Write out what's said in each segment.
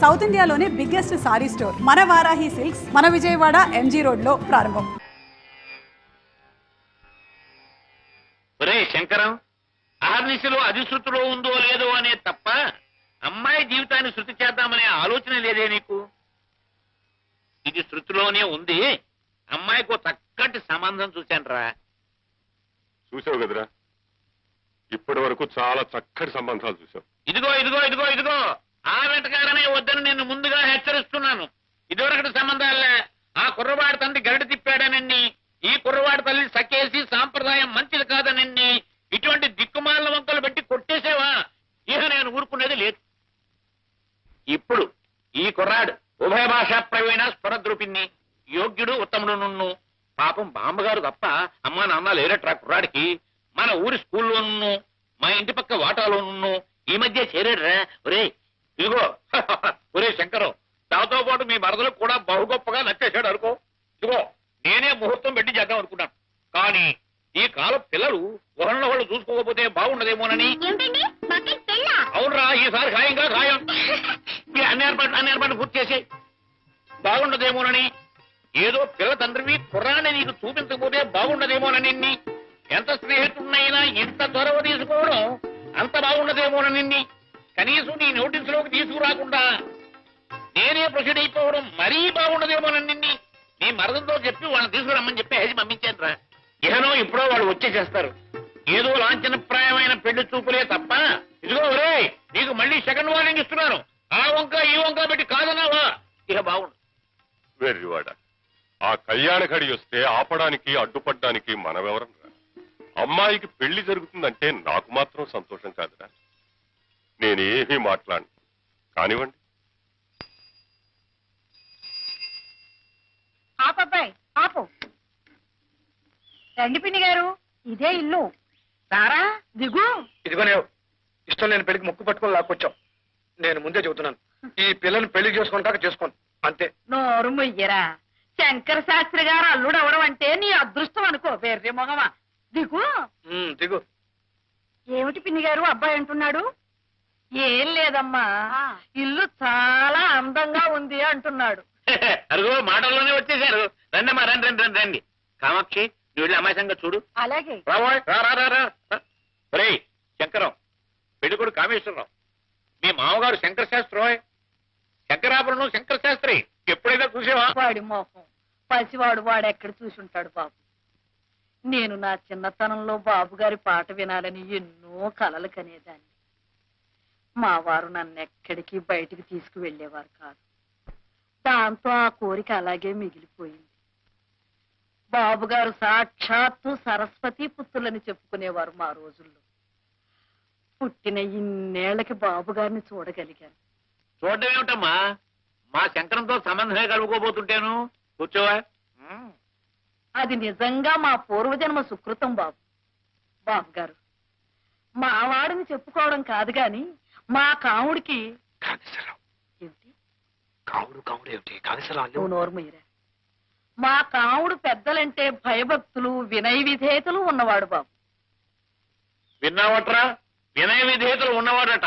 South ఇండియాలోనే biggest sorry store మన Varahi silks మన విజయవాడ ఎంజీ రోడ్ లో ప్రారంభం. ఒరే శంకరం, ఆర్నిశలో అధిశృతిలో ఉందో లేదో అనే తప్ప అమ్మాయి జీవితాన్ని శృతి చేద్దామనే ఆలోచన లేదే నీకు? ఇది శృతిలోనే ఉంది. అమ్మాయికి చక్కటి సంబంధం చూశానురా. చూసావు కదరా, ఇప్పటి వరకు చాలా చక్కటి సంబంధాలు చూసావు. ఇదిగో ఇదిగో ఇదిగో ఇదిగో ఆ వెంటకాడనే వద్దని నిన్ను ముందుగా హెచ్చరిస్తున్నాను. ఇదివరకటి సంబంధాలే. ఆ కుర్రవాడి తండ్రి గరిట తిప్పాడనన్ని, ఈ కుర్రవాడి తల్లి సకేసి సాంప్రదాయం మంచిది కాదనన్ని, ఇటువంటి దిక్కుమాల వంకలు పెట్టి కొట్టేసేవా? ఇహ నేను ఊరుకునేది లేదు. ఇప్పుడు ఈ కుర్రాడు ఉభయ భాషా ప్రవీణ స్ఫురద్రూపిణి, యోగ్యుడు ఉత్తముడు. నున్ను పాపం బామ్మగారు తప్ప అమ్మా నాన్న లేరట్రా కుర్రాడికి. మన ఊరి స్కూల్లోను మా ఇంటి పక్క వాటాలోను ఈ మధ్య చేరాడురా. ఒరే ఇదిగో ఒరే శంకరం, దాంతో పాటు మీ మరదలకు కూడా బహు గొప్పగా నచ్చేశాడు అనుకో. ఇదిగో నేనే ముహూర్తం పెట్టి చేద్దాం అనుకున్నాను, కానీ ఈ కాలం పిల్లలు ఒకళ్ళ వాళ్ళు చూసుకోకపోతే బాగుండదేమోనని. అవునరా, ఈసారి ఖాయంగా ఖాయం. అన్ని ఏర్పాట్లు పూర్తి చేసి బాగుండదేమోనని. ఏదో పిల్ల తండ్రివి కుర్రాన్ని నీకు చూపించకపోతే బాగుండదేమోనని. ఎంత స్నేహితుడినైనా ఇంత చొరవ తీసుకోవడం అంత బాగుండదేమోనని. కనీసం నీ నోటీసులోకి తీసుకురాకుండా నేనే ప్రొసీడ్ అయిపోవడం మరీ బాగుండదేమోనని నీ మరదంతో చెప్పి వాళ్ళని తీసుకురమ్మని చెప్పి హెజ్ పంపించాను రా. ఇహనో ఇప్పుడో వాళ్ళు వచ్చేసేస్తారు. ఏదో లాంఛనప్రాయమైన పెళ్లి చూపులే తప్ప. ఇదిగో ఒరే, నీకు మళ్ళీ సెకండ్ వార్నింగ్ ఇస్తున్నాను. ఆ వంక ఈ వంక పెట్టి కాదన్నావా ఇక బాగుండు. వెర్రివాడ, ఆ కళ్యాణ ఘడి వస్తే ఆపడానికి అడ్డుపడ్డానికి మనమెవరం రా? అమ్మాయికి పెళ్లి జరుగుతుందంటే నాకు మాత్రం సంతోషం కాదురా. నేనేమీ మాట్లాడను, కానివ్వండి. ఆపబ్బాయి ఆపు. రండి పిన్ని గారు, ఇదే ఇల్లు. సారా దిగు. ఇదిగోనే ఇష్టం లేని పెళ్లికి ముక్కు పట్టుకొని లాక్కొచ్చాం. నేను ముందే చెబుతున్నాను, ఈ పిల్లని పెళ్లి చేసుకుంటాక చేసుకోను అంతే. నోరు మొయ్యరా. శంకర శాస్త్రి గారు అల్లుడు అవడం అంటే నీ అదృష్టం అనుకో. వేర్రే మొగమా, దిగు. దిగు. ఏమిటి పిన్ని గారు అబ్బాయి అంటున్నాడు? ఏం లేదమ్మా, ఇల్లు చాలా అందంగా ఉంది అంటున్నాడు. అరుగో మాటల్లోనే వచ్చేసారు. రండమ్మా, రండి రండి రండి రండి. కామాక్షి, నువ్వు వెళ్ళి అమ్మాయి సంగతి చూడు. అలాగే. రే శంకరం, పెళ్ళికొడు కామేశ్వరరావు, మీ మామగారు శంకర శాస్త్రి. శంకరాపురం శంకర శాస్త్రి ఎప్పుడైనా చూసేవా? వాడి మోహం పసివాడు, వాడెక్కడ చూసుంటాడు బాబు. నేను నా చిన్నతనంలో బాబు గారి పాట వినాలని ఎన్నో కలలు కనేదాన్ని. మా వారు నన్ను ఎక్కడికి బయటికి తీసుకువెళ్లేవారు కాదు. దాంతో ఆ కోరిక అలాగే మిగిలిపోయింది. బాబుగారు సాక్షాత్తు సరస్వతి పుత్రులని చెప్పుకునేవారు మా రోజుల్లో. పుట్టిన ఇన్నేళ్లకి బాబుగారిని చూడగలిగాను. చూడడం ఏమిటమ్మా, మా శంకరంతో సంబంధమే కలుపుకోబోతుంటేను. కూర్చోవా. అది నిజంగా మా పూర్వజన్మ సుకృతం బాబు. బాబుగారు మా వాడిని చెప్పుకోవడం కాదు గాని మా కాముడికి. ఏమిటి నువ్వు నోర్మయ్యరా. మా కాముడు పెద్దలంటే భయభక్తులు వినయ విధేయతలు ఉన్నవాడు బాబు. విన్నావట్రా, వినయ విధేయతలు ఉన్నవాడట.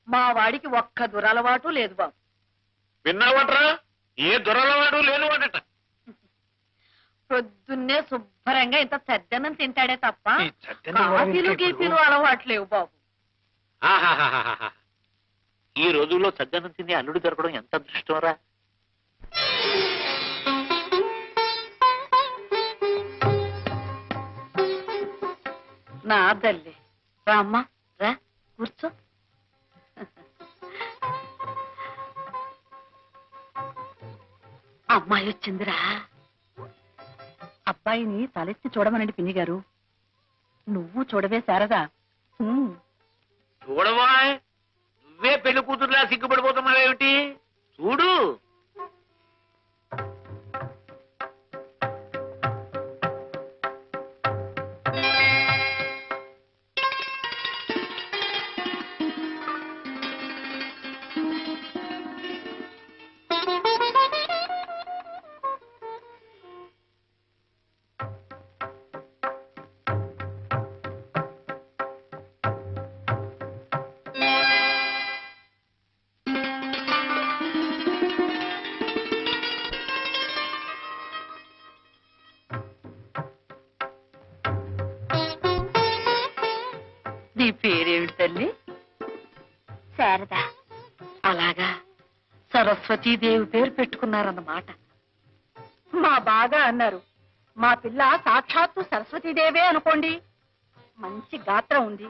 మా వాడికి ఒక్క దురలవాటు లేదు బాబు. విన్నావట్రా, ఏ దురలవాడు లేనివాడట. పొద్దున్నే శుభ్రంగా ఇంత చద్దన్నం తింటాడే తప్ప కాఫీలు గీపీలు అలవాట్లేవు బాబు. ఆహాహాహా, ఈ రోజుల్లో సజ్జనం తిని అల్లుడు దొరకడం ఎంత అదృష్టంరా. నా తల్లి రామ్మా, రా కూర్చో. అమ్మాయి వచ్చిందిరా. అబ్బాయిని తలెత్తి చూడమనండి పిన్ని గారు. నువ్వు చూడవే శారదా. చూడవా, నువ్వే పెళ్లి కూతురులా సిగ్గుపడిపోతున్నావేమిటి? చూడు. నీ పేరేమిటి తల్లి? శారద. అలాగా, సరస్వతీదేవి పేరు పెట్టుకున్నారన్నమాట. మా బాగా అన్నారు. మా పిల్ల సాక్షాత్తు సరస్వతీదేవే అనుకోండి. మంచి గాత్రం ఉంది,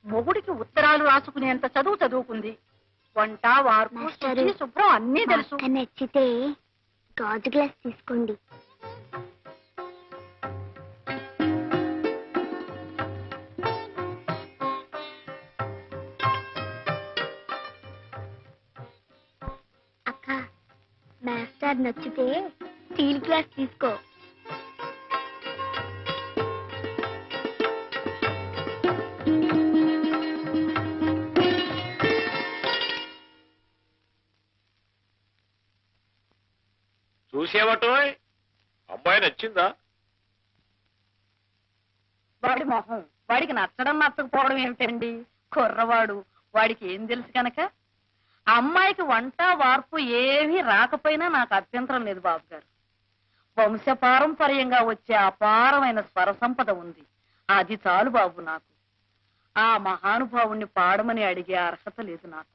మొగుడికి ఉత్తరాలు రాసుకునేంత చదువు చదువుకుంది, వంట వార్పు మాస్టారు, శుచి, శుభ్రం అన్నీ తెలుసు. మాకు నచ్చితే గాజు గ్లాస్ తీసుకోండి. అక్క, మాస్టర్ నచ్చితే స్టీల్ గ్లాస్ తీసుకో. చూసేవటో అమ్మాయి నచ్చిందా? వాడి మొహం, వాడికి నచ్చడం నచ్చకపోవడం ఏమిటండి? కుర్రవాడు, వాడికి ఏం తెలుసు కనుక. అమ్మాయికి వంట వార్పు ఏమీ రాకపోయినా నాకు అభ్యంతరం లేదు బాబు గారు. వంశపారంపర్యంగా వచ్చే అపారమైన స్వర సంపద ఉంది, అది చాలు బాబు నాకు. ఆ మహానుభావుణ్ణి పాడమని అడిగే అర్హత లేదు నాకు.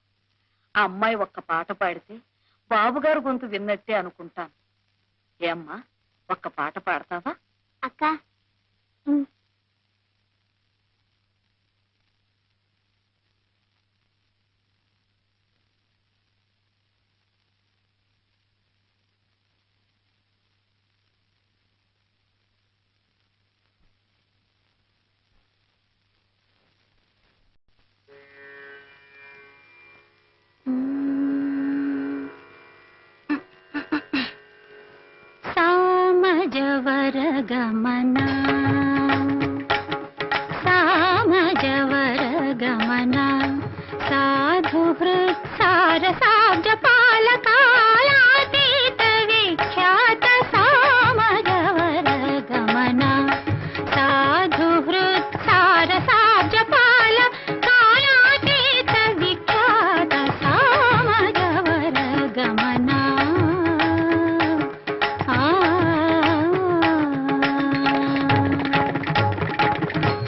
ఆ అమ్మాయి ఒక్క పాట పాడితే బాబుగారు గొంతు విన్నట్టే అనుకుంటాను. ఏమ్మా, ఒక్క పాట పాడతావా? అక్క, సామజవర గమన సామజవర గమన సాధు హృత్ సారసాబ్జ పాలకాలాతీత విఖ్యాత సామజవర గమన సాధు హృత్ సారసాబ్జ పాలకాలాతీత విఖ్యాత సామజవర గమన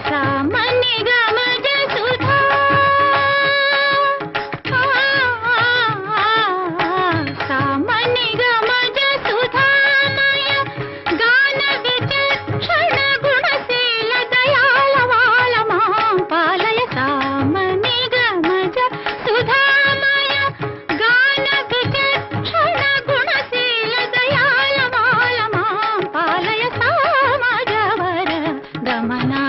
సామని గమజ సుధా సామని గమజ సుధామయ గాన విచక్షణ గుణశీల దయాళ వాళ మాం పాలయ. సామని గమజ సుధామయ గాన విచక్షణ గుణశీల దయాళ వాళ మాం పాలయ. సామజవర గమనా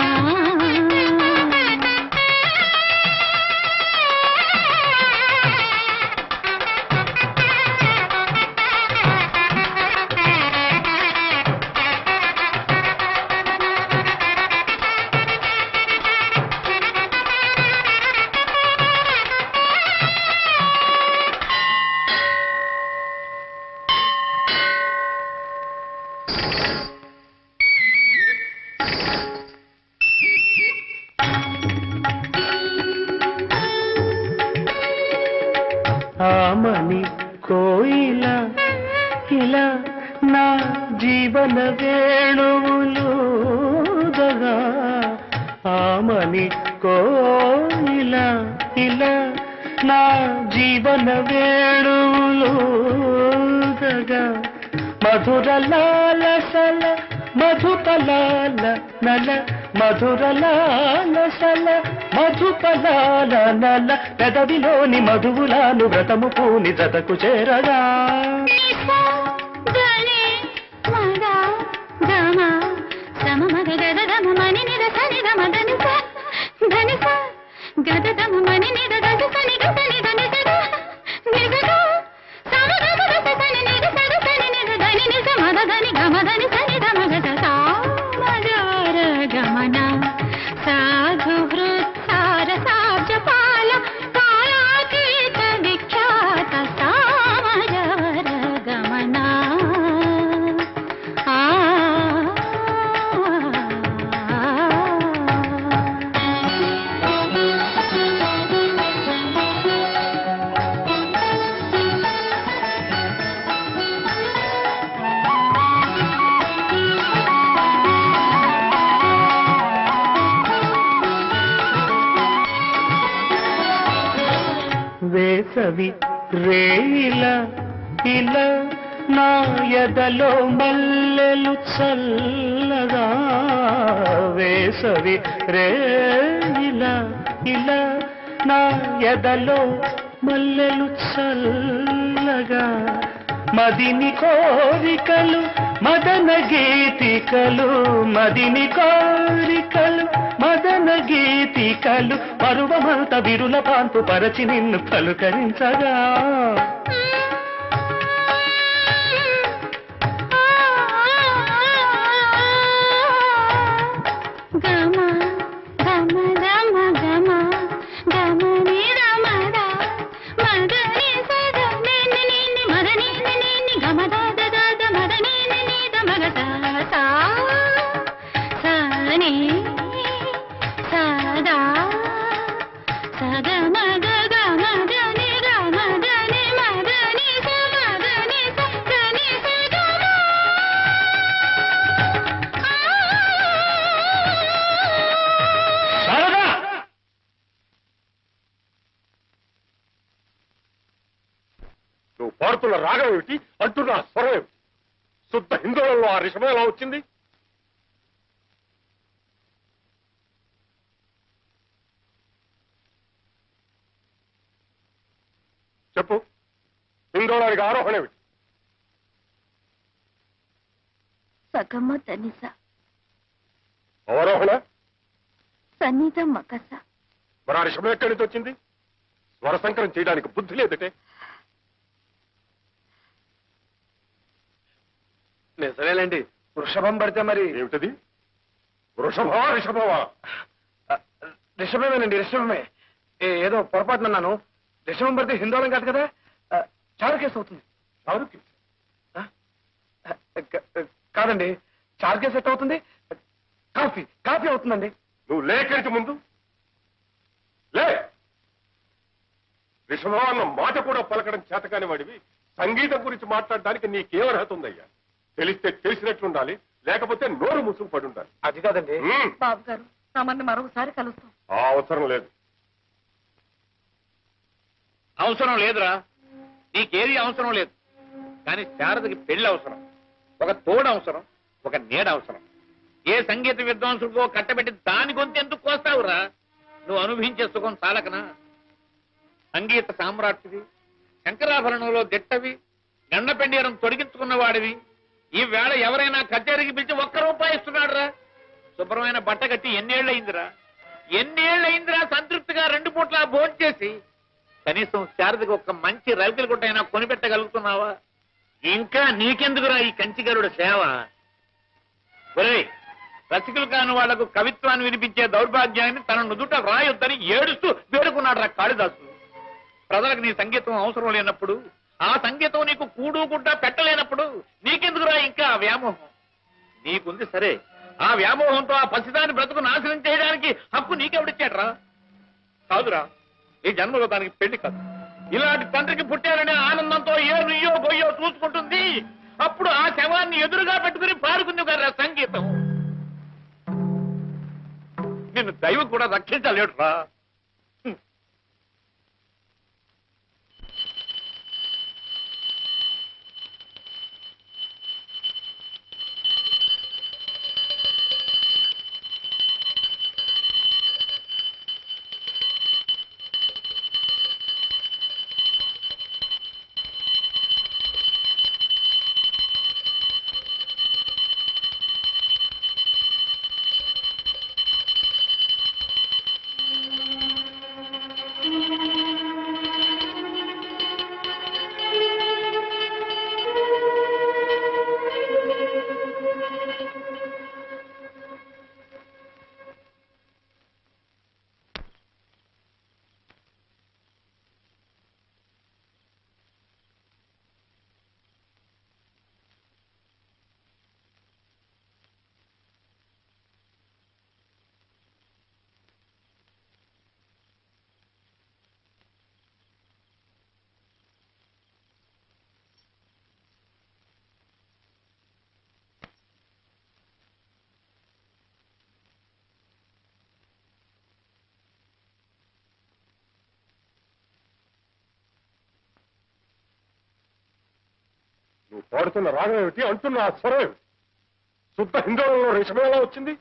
ఆమని కోయిల ఇలా నా జీవన వేణువులుదగా. ఆమని కోయిల ఇలా నా జీవన వేణువులుదగా. మధుర లాలసల మధుపలాల నల మధుర లాలసల మధుపలాల నల. పెదవిలోని మధువులాను వ్రతము పూని జతకు చేరగా. సాధు హృత్ సారసాబ్జ పాల కాలాతీత విఖ్యాత సామజవర గమనా. రేయిలా ఇలా నా ఎదలో మల్లెలు చల్లగా వేసవి రేయిలా ఇలా నా ఎదలో మల్లెలు చల్లగా మదిని కోరికలు మదన గీతికలు మదిని కోరికలు మదన గీతికలు పరువమంత విరుల పాంపు పరచి నిన్ను పలుకరించగా నువ్వు పాడుతున్న రాగం ఏమిటి అంటున్న స్వరం ఏమిటి శుద్ధ హిందువులలో ఆ రిషభం ఎలా వచ్చింది చెప్పు హిందోళానికి ఆరోహణ ఏమిటి సగమ తనిస అవరోహణ సన్నిధ మకస మరి ఆ రిషభం ఎక్కడి నుంచి వచ్చింది స్వర సంకరం చేయడానికి బుద్ధి లేదటే నిజమేలేండి వృషభం పడితే మరి ఏమిటది వృషభమా రిషభమా రిషభమేనండి రిషభమే ఏదో పొరపాటునన్నాను రిషభం పడితే హిందోళం కాదు కదా చారుకేసు అవుతుంది చారుకేసు కాదండి చారుకేసు ఎట్ అవుతుంది కాఫీ కాఫీ అవుతుందండి నువ్వు లేఖరికి ముందు లే రిషభం అన్న మాట కూడా పలకడం చేతకాని వాడివి సంగీతం గురించి మాట్లాడడానికి నీకేమర్హత ఉందయ్యా తెలిస్తే తెలిసినట్లుండాలి లేకపోతే నోరు ముసుగు పడి ఉండాలి అది కాదండి బాబు గారు తమని మరొకసారి కలుస్తాం ఆ అవసరం లేదు అవసరం లేదురా నీకేది అవసరం లేదు కానీ శారదకి పెళ్లి అవసరం ఒక తోడు అవసరం ఒక నీడ అవసరం ఏ సంగీత విద్వాంసుడికో కట్టబెట్టి దాని గొంతు ఎందుకు కోస్తావురా నువ్వు అనుభవించే సుఖం చాలకనా సంగీత సామ్రాట్టివి శంకరాభరణంలో దిట్టవి గండపెండీరం తొడిగించుకున్న వాడివి ఈ వేళ ఎవరైనా కచేరికి పిలిచి ₹1 ఇస్తున్నాడు రా శుభ్రమైన బట్ట కట్టి ఎన్నేళ్లయిందిరా సంతృప్తిగా 2 పూట్ల భోంచేసి కనీసం శారదకి ఒక మంచి రవికల గుట్టైనా కొనిపెట్టగలుగుతున్నావా ఇంకా నీకెందుకురా ఈ కంచిగరుడు సేవ ఒరేయ్ రసికులు కాని వాళ్లకు కవిత్వాన్ని వినిపించే దౌర్భాగ్యాన్ని తన నుదుట రాయొద్దని ఏడుస్తూ వేడుకున్నాడు రా కాళిదాసు ప్రజలకు నీ సంగీతం అవసరం లేనప్పుడు ఆ సంగీతం నీకు కూడు గుడ్డ పెట్టలేనప్పుడు నీకెందుకురా ఇంకా ఆ వ్యామోహం నీకుంది సరే ఆ వ్యామోహంతో ఆ పసిదాని బ్రతుకు నాశనం చేయడానికి హక్కు నీకెవడిచ్చాడ్రా కాదురా ఈ జన్మలో దానికి పెళ్లి కాదు ఇలాంటి తండ్రికి పుట్టారనే ఆనందంతో ఏ నుయ్యో గొయ్యో చూసుకుంటుంది అప్పుడు ఆ శవాన్ని ఎదురుగా పెట్టుకుని పాడుకుంది కదా సంగీతం నిన్ను దైవం కూడా రక్షించలేడురా నువ్వు పాడుతున్న రాగం ఏమిటి, అంటున్న ఆ స్వరం ఏమిటి? శుద్ధ హిందోళంలో రేషమే ఎలా వచ్చింది?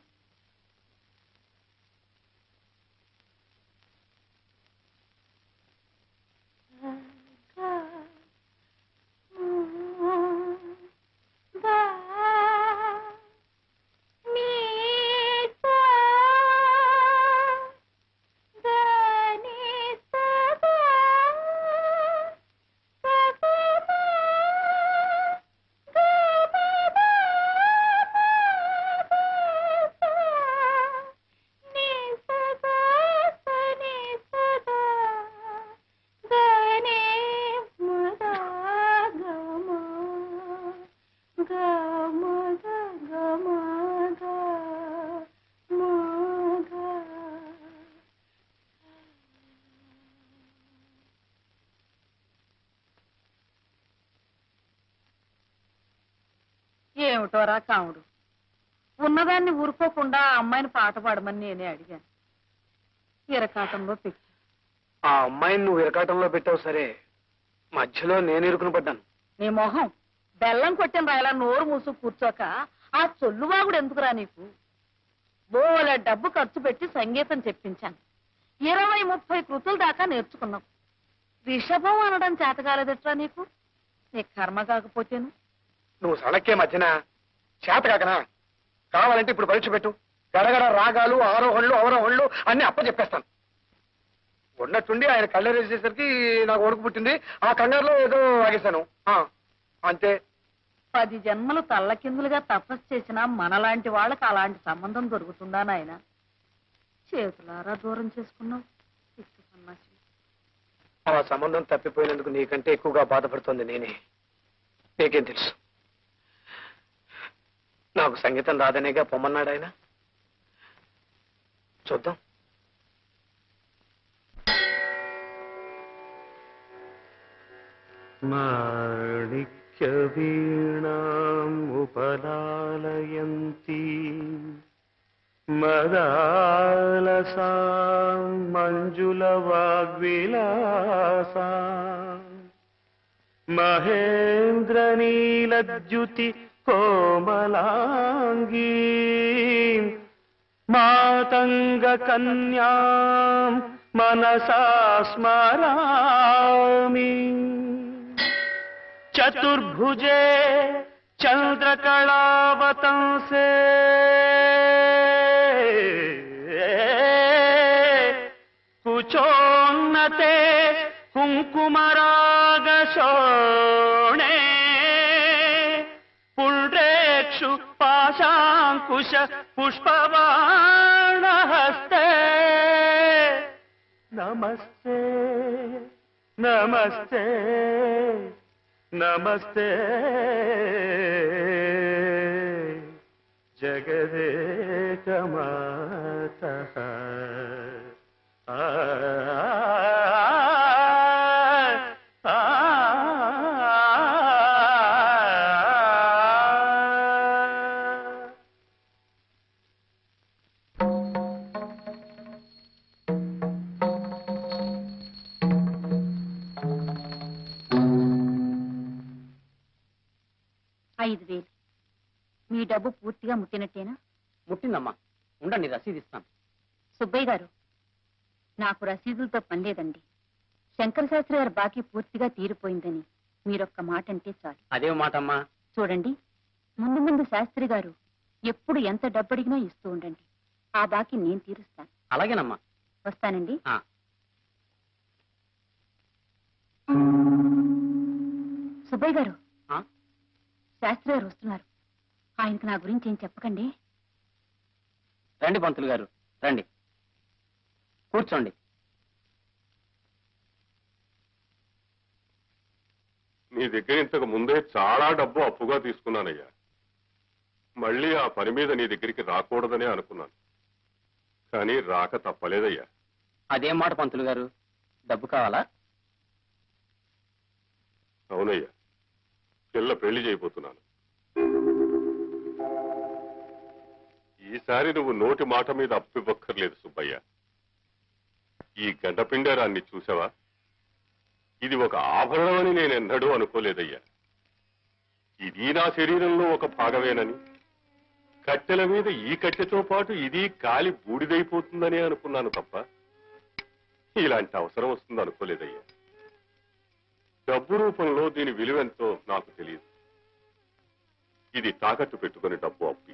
ఏమిటోరా కాముడు, ఉన్నదాన్ని ఊరుకోకుండా ఆ అమ్మాయిని పాట పాడమని నేనే అడిగాను. ఇరకాటంలో పెట్టి ఆ అమ్మాయిని నువ్వు ఇరకాటంలో పెట్టావు సరే, మధ్యలో నేను ఇరుకుని పడ్డాను. నీ మొహం బెల్లం కొట్టిన రాయలా నోరు మూసు కూర్చోక ఆ చొల్లువాగుడు ఎందుకురా నీకు? బోల డబ్బు ఖర్చు పెట్టి సంగీతం చెప్పించాను. 20-30 కృతుల దాకా నేర్చుకున్నావు. రిషభం అనడం చేతకాలేదట్రా నీకు? నీ కర్మ కాకపోతేను. నువ్వు సడక్కే మధ్యన చేత కాకనా? కావాలంటే ఇప్పుడు పరీక్ష పెట్టు. గడగడ రాగాలు, ఆరోహణలు, అవరోహణలు అన్ని అప్పచెప్పేస్తాను. ఉన్నట్టుండి ఆయన కళ్ళేసేసరికి నాకు వణుకు పుట్టింది. ఆ కంగారులో ఏదో ఆగేశాను, అంతే. 10 జన్మలు తల్లకిందులుగా తపస్సు చేసినా మనలాంటి వాళ్ళకి అలాంటి సంబంధం దొరుకుతుందా నాయన? చేతులారా దూరం చేసుకున్నావు. ఆ సంబంధం తప్పిపోయినందుకు నీకంటే ఎక్కువగా బాధపడుతోంది నేనే. నీకేం తెలుసు? నాకు సంగీతం రాదనేగా పొమ్మన్నాడు ఆయన. చూద్దాం. మాణిక్య వీణాం ఉపలాలయంతి మదాలసాం మంజుల వాగ్విలాసాం మహేంద్రనీలద్యుతి కోమలాంగీ మాతంగ కన్యాం మనసా స్మరామి చతుర్భుజే చంద్రకళావతంసే కుచోన్నతే కుంకుమరాగశోణే పుండ్రేక్షు పాశాంకుశ పుష్పబాణహస్తే నమస్తే నమస్తే నమస్తే జగదేకమాతః మీ డబ్బు పూర్తిగా ముట్టినట్టేనా? ముట్టిందమ్మా, ఉండండి రసీదిస్తాను. సుబ్బయ్య గారు, నాకు రసీదులతో పని లేదండి. శంకర శాస్త్రి గారి బాకీ పూర్తిగా తీరిపోయిందని మీరొక్క మాట అంటే చాలు. అదే మాటమ్మా. చూడండి, ముందు ముందు శాస్త్రి గారు ఎప్పుడు ఎంత డబ్బు అడిగినా ఇస్తూ ఉండండి. ఆ బాకీ నేను తీరుస్తాను. అలాగేనమ్మా. వస్తానండి. సుబ్బయ్య గారు, శాస్త్రి గారు వస్తున్నారు. ఆయనకు నా గురించి ఏం చెప్పకండి. రండి పంతులు గారు, రండి, కూర్చోండి. నీ దగ్గర ఇంతకు ముందే చాలా డబ్బు అప్పుగా తీసుకున్నానయ్యా. మళ్ళీ ఆ పని మీద నీ దగ్గరికి రాకూడదనే అనుకున్నాను, కానీ రాక తప్పలేదయ్యా. అదేం మాట పంతులు గారు, డబ్బు కావాలా? అవునయ్యా, పిల్ల పెళ్లి చేయబోతున్నాను. ఈసారి నువ్వు నోటి మాట మీద అప్పు ఇవ్వక్కర్లేదు సుబ్బయ్య. ఈ గంటపిండరాన్ని చూసావా? ఇది ఒక ఆభరణమని నేనెన్నడూ అనుకోలేదయ్యా. ఇది నా శరీరంలో ఒక భాగమేనని, కట్టెల మీద ఈ కట్టెతో పాటు ఇది కాలి బూడిదైపోతుందని అనుకున్నాను తప్ప ఇలాంటి అవసరం వస్తుంది అనుకోలేదయ్యా. డబ్బు రూపంలో దీని విలువెంతో నాకు తెలియదు. ఇది తాకట్టు పెట్టుకుని డబ్బు అప్పి.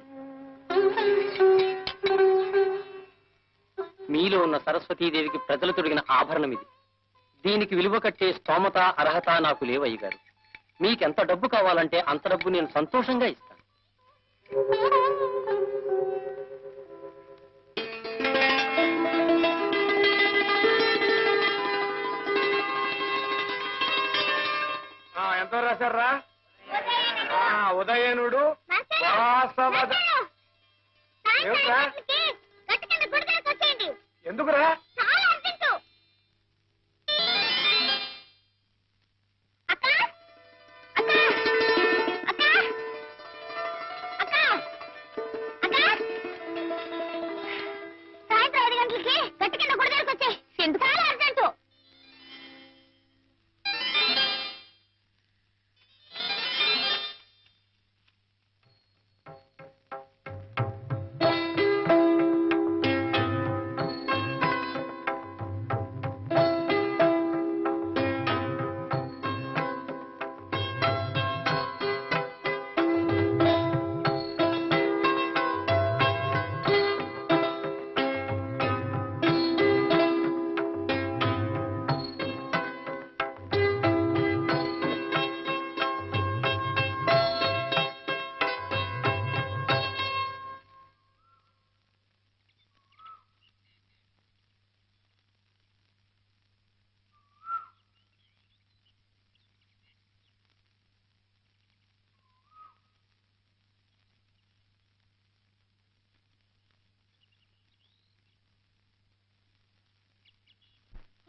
మీలో ఉన్న సరస్వతీదేవికి ప్రజలు తొడిగిన ఆభరణం ఇది. దీనికి విలువ కట్టే స్తోమత అర్హత నాకు లేవయ్య గారు. మీకెంత డబ్బు కావాలంటే అంత డబ్బు నేను సంతోషంగా ఇస్తాను. ఎంతో రాశారా? ఉదయనుడు వాసవద. ఏమిట్రా? ఎందుకురా?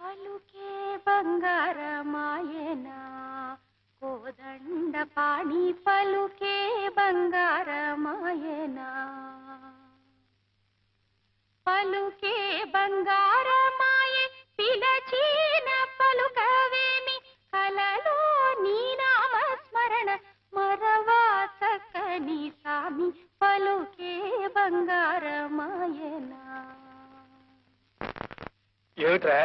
పలుకే బంగారమాయనా కోదండ పాణి పలుకే బంగారమాయనా పలుకే బంగారమాయే పిలచీన పలుకవేమి కలలో నీ నామస్మరణ మరవా చక్కని సామి పలుకే బంగారమాయనా. ఏమిట్రా?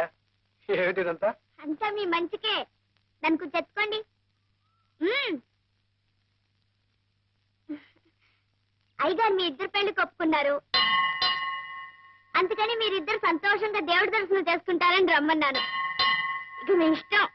ఏమిటిదంతా? అంతా మీ మంచికే, నన్ను కొంచెం తెచ్చుకోండి. అయ్యగారు మీ ఇద్దరు పెళ్లి కొప్పుకున్నారు, అందుకని మీరిద్దరు సంతోషంగా దేవుడి దర్శనం చేసుకుంటారని రమ్మన్నాను. ఇక మీ ఇష్టం.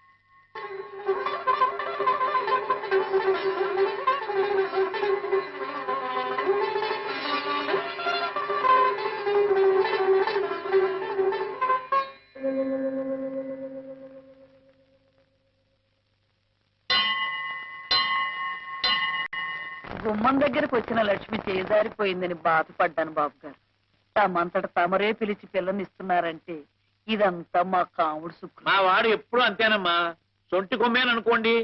గుమ్మం దగ్గరకు వచ్చిన లక్ష్మి చేజారిపోయిందని బాధపడ్డాను బాబు గారు. తమంతట తమరే పిలిచి పిల్లనిస్తున్నారంటే ఇదంతా మా కాముడు సుఖం. మా వాడు ఎప్పుడు అంతేనమ్మా. సొంటి కొమ్మేననుకోండి,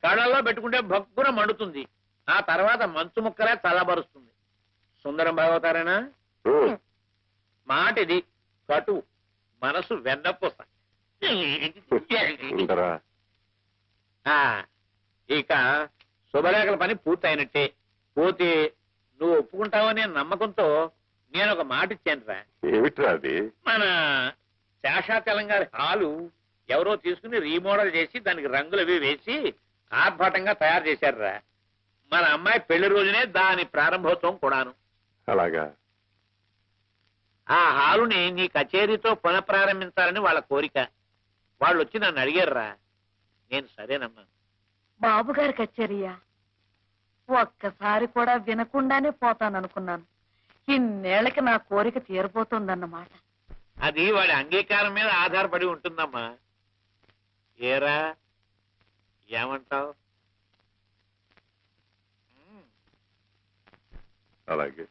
కళ్ళల్లో పెట్టుకుంటే భక్కున మండుతుంది, ఆ తర్వాత మంచు ముక్కలే చల్లబరుస్తుంది. సుందరం బాగవుతారేనా? మాట ఇది కటు, మనసు వెన్నపూస. ఇక శుభలేఖల పని పూర్తయినట్టే. పోతే నువ్వు ఒప్పుకుంటావనే నమ్మకంతో నేను ఒక మాట ఇచ్చానురా. ఏమిట్రా అది? మన శేషాచలం గారి హాలు ఎవరో తీసుకుని రీమోడల్ చేసి దానికి రంగులు అవి వేసి ఆర్భాటంగా తయారు చేశారురా. మన అమ్మాయి పెళ్లి రోజునే దాని ప్రారంభోత్సవం కూడాను. అలాగా? ఆ హాలుని నీ కచేరీతో పునఃప్రారంభించాలని వాళ్ళ కోరిక. వాళ్ళు వచ్చి నన్ను అడిగారురా. నేను సరేనమ్మా. బాబు గారి కచేరియా? ఒక్కసారి కూడా వినకుండానే పోతాననుకున్నాను. ఇన్నేళ్లకి నా కోరిక తీరబోతోందన్నమాట. అది వాడి అంగీకారం మీద ఆధారపడి ఉంటుందమ్మా. ఏరా ఏమంటావు? అలాగే.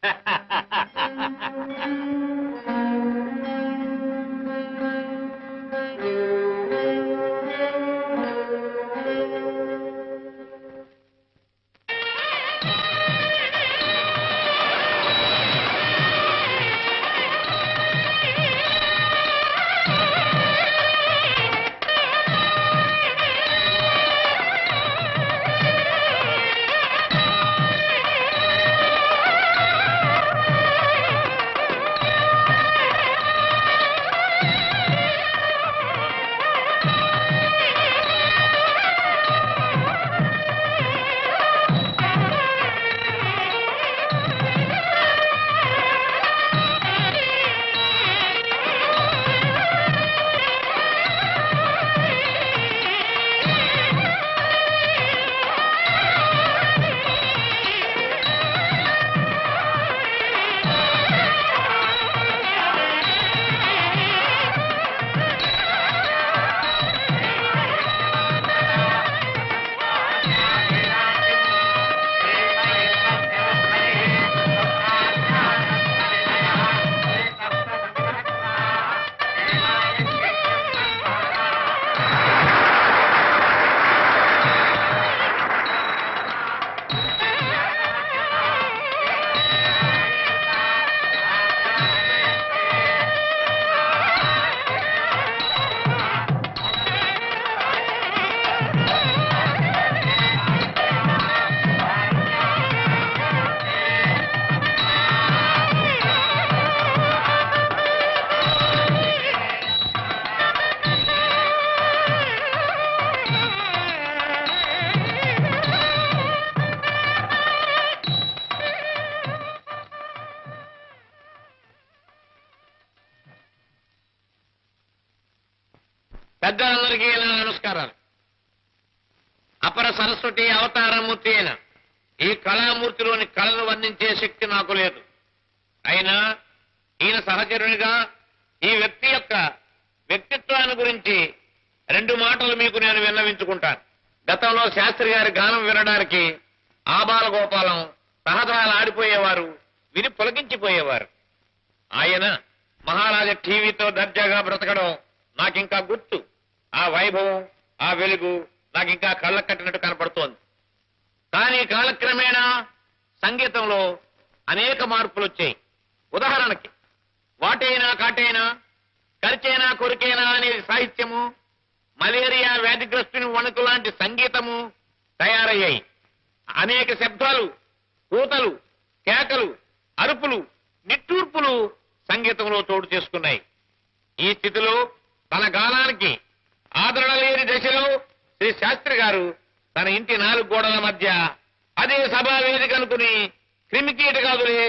పెద్దలందరికీ నా నమస్కారాలు. అపర సరస్వతి అవతారమూర్తి అయిన ఈ కళామూర్తిలోని కళను వర్ణించే శక్తి నాకు లేదు. అయినా ఈయన సహచరునిగా ఈ వ్యక్తి యొక్క వ్యక్తిత్వాన్ని గురించి 2 మాటలు మీకు నేను విన్నవించుకుంటాను. గతంలో శాస్త్రి గారి గానం వినడానికి ఆబాల గోపాలం తహతహాలు ఆడిపోయేవారు, విని పులకించిపోయేవారు. ఆయన మహారాజా టీవీతో దర్జాగా బ్రతకడం నాకింకా గుర్తు. ఆ వైభవం, ఆ వెలుగు నాకింకా కళ్ళకు కట్టినట్టు కనపడుతోంది. కానీ కాలక్రమేణా సంగీతంలో అనేక మార్పులు వచ్చాయి. ఉదాహరణకి వాటైనా కాటైనా, కరిచైనా కొరికైనా అనేది సాహిత్యము, మలేరియా వ్యాధిగ్రస్తుని వణుకు లాంటి సంగీతము తయారయ్యాయి. అనేక శబ్దాలు, కూతలు, కేకలు, అరుపులు, నిట్టూర్పులు సంగీతంలో చోటు చేసుకున్నాయి. ఈ స్థితిలో తన గానానికి ఆదరణ లేని దశలో శ్రీ శాస్త్రి గారు తన ఇంటి 4 గోడల మధ్య అదే సభా వేదిక అనుకుని, క్రిమికీటకాదులే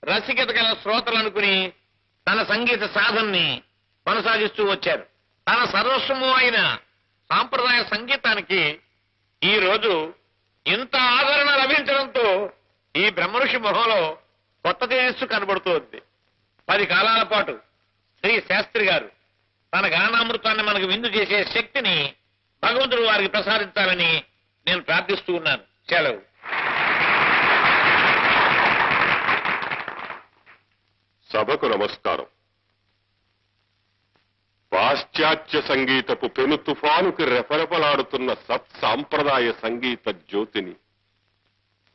రసికత గల శ్రోతలు అనుకుని తన సంగీత సాధనని కొనసాగిస్తూ వచ్చారు. తన సర్వస్వము అయిన సాంప్రదాయ సంగీతానికి ఈ రోజు ఇంత ఆదరణ లభించడంతో ఈ బ్రహ్మఋషి మొహంలో కొత్త తేజస్సు కనబడుతోంది. 10 కాలాల పాటు శ్రీ శాస్త్రి గారు తన గానామృతాన్ని మనకు విందు చేసే శక్తిని భగవంతుడు వారికి ప్రసాదించాలని నేను ప్రార్థిస్తూ ఉన్నాను. సెలవు. సభకు నమస్కారం. పాశ్చాత్య సంగీతపు పెను తుఫానుకి రెపరెపలాడుతున్న సత్సాంప్రదాయ సంగీత జ్యోతిని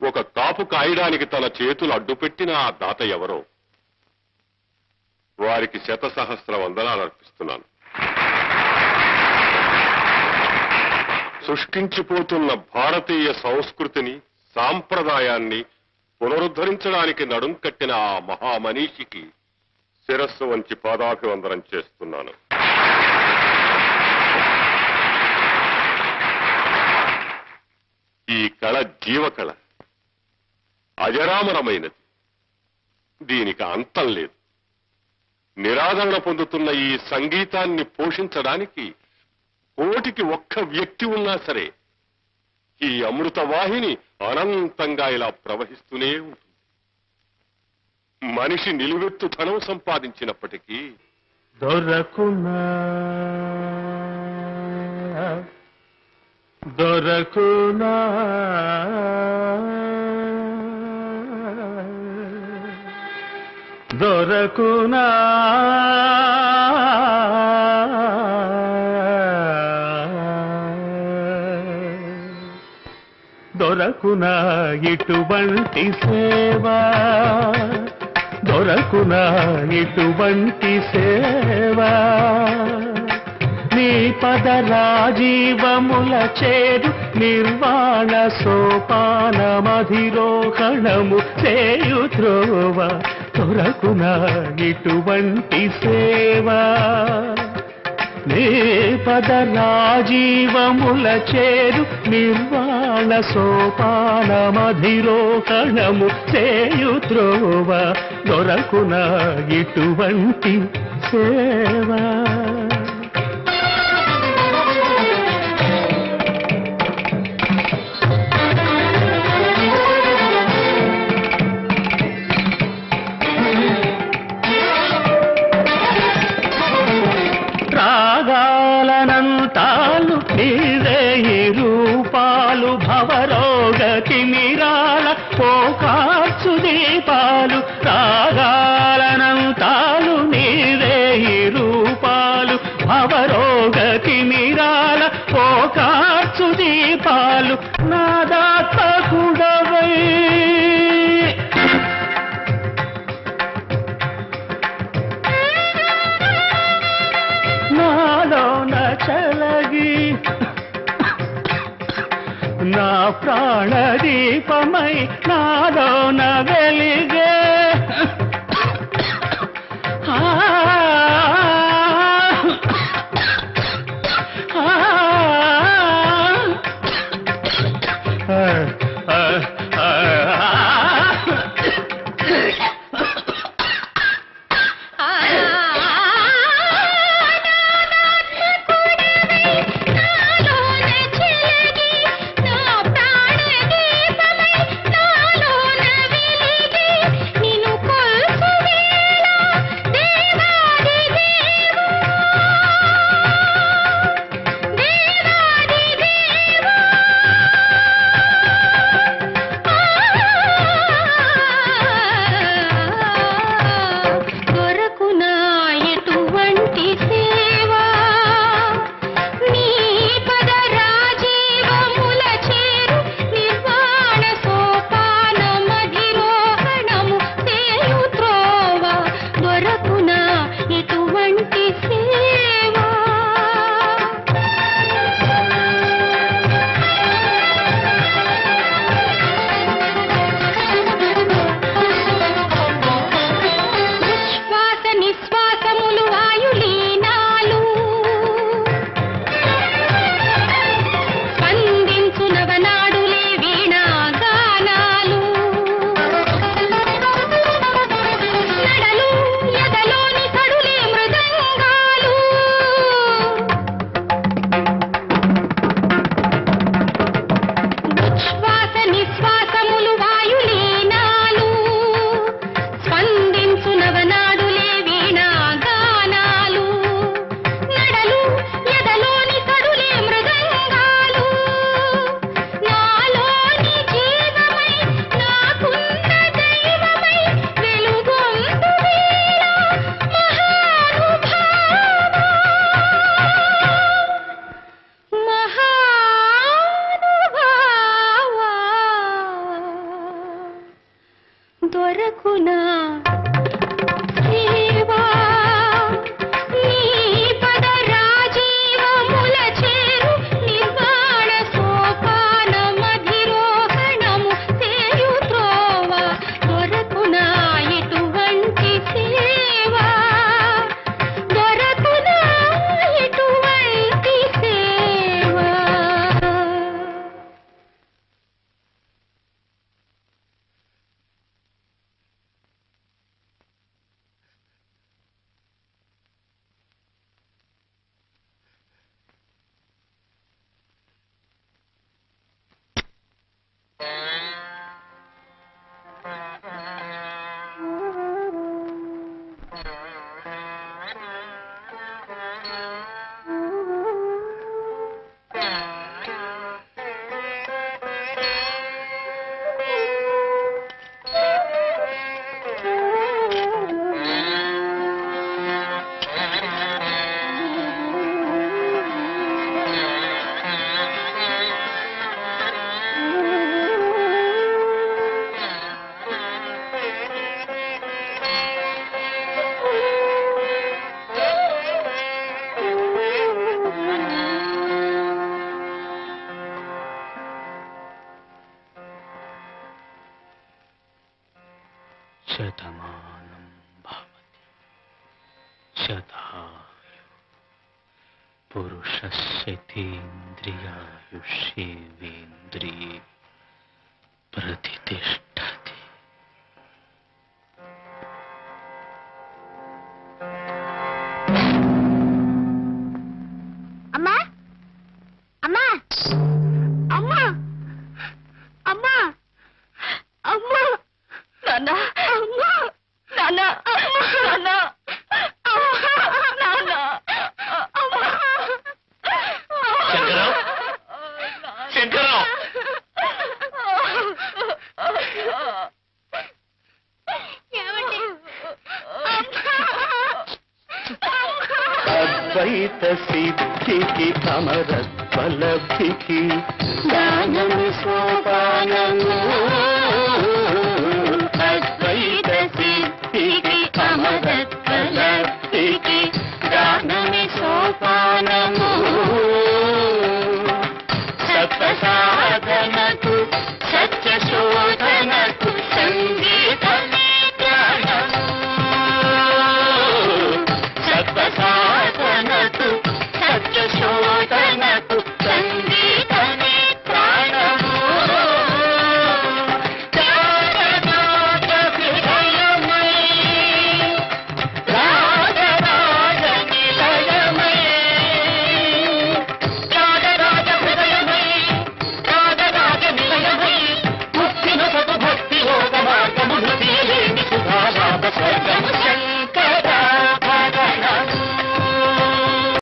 ఒక కాపు కాయడానికి తన చేతులు అడ్డుపెట్టిన ఆ దాత ఎవరో వారికి 100,000 వందనాలు అర్పిస్తున్నాను. సృష్టించిపోతున్న భారతీయ సంస్కృతిని, సాంప్రదాయాన్ని పునరుద్ధరించడానికి నడుం కట్టిన ఆ మహామనీషికి శిరస్సు వంచి పాదాభివందనం చేస్తున్నాను. ఈ కళ జీవకళ, అజరామరమైనది. దీనికి అంతం లేదు. నిరాదరణ పొందుతున్న ఈ సంగీతాన్ని పోషించడానికి 1,000,000 ఒక్క వ్యక్తి ఉన్నా సరే ఈ అమృత వాహిని అనంతంగా ఇలా ప్రవహిస్తూనే ఉంటుంది. మనిషి నిలువెత్తు ధనం సంపాదించినప్పటికీ దొరకునా దొరకునా దొరకునా దొరకునా ఇటువంటి సేవా, దొరకునా ఇటువంటి సేవా, నీ పద రాజీవముల చేరు నిర్వాణ సోపానమధిరోహణము చేయుత్రోవ. దొరకునా ఇటువంటి సేవా, నీ పద రాజీవముల చేరు నిర్వాణ సోపానమధిరోహణము చేయుత్రోవ. దొరకునా ఇటువంటి సేవా. రాగాలనంతాలు నీవే రూపాలు, భవరోగ తిమిరాల పోకార్చు దీపాలు. రాగాలనంతాలు నీవే రూపాలు, భవరోగ తిమిరాల పోకార్చు దీపాలు. నాదాత్మకుడవై నాలోన చలగి నా ప్రాణదీపమై నాలోన వెలిగే. దొరకునా సేవా నీ పద రాజీవముల చేరు నిర్వాణ సోపాన మధిరోహణము చేయు త్రోవ దొరకునా ఇటువంటి సేవా దొరకునా ఇటువంటి సేవా. శతమానం భవతి శతాయు పురుషస్యేంద్రియాయుష్యేంద్రియే ప్రతిష్టతి. అమ్మా అమ్మా అమ్మా అమ్మా అమ్మా నాన్న అమ్మా నాన్న నాన్న నాన్న శంకరం శంకరం ఏమండి అద్వైత సిద్ధికి అమరత్వలబ్ధికి జ్ఞానము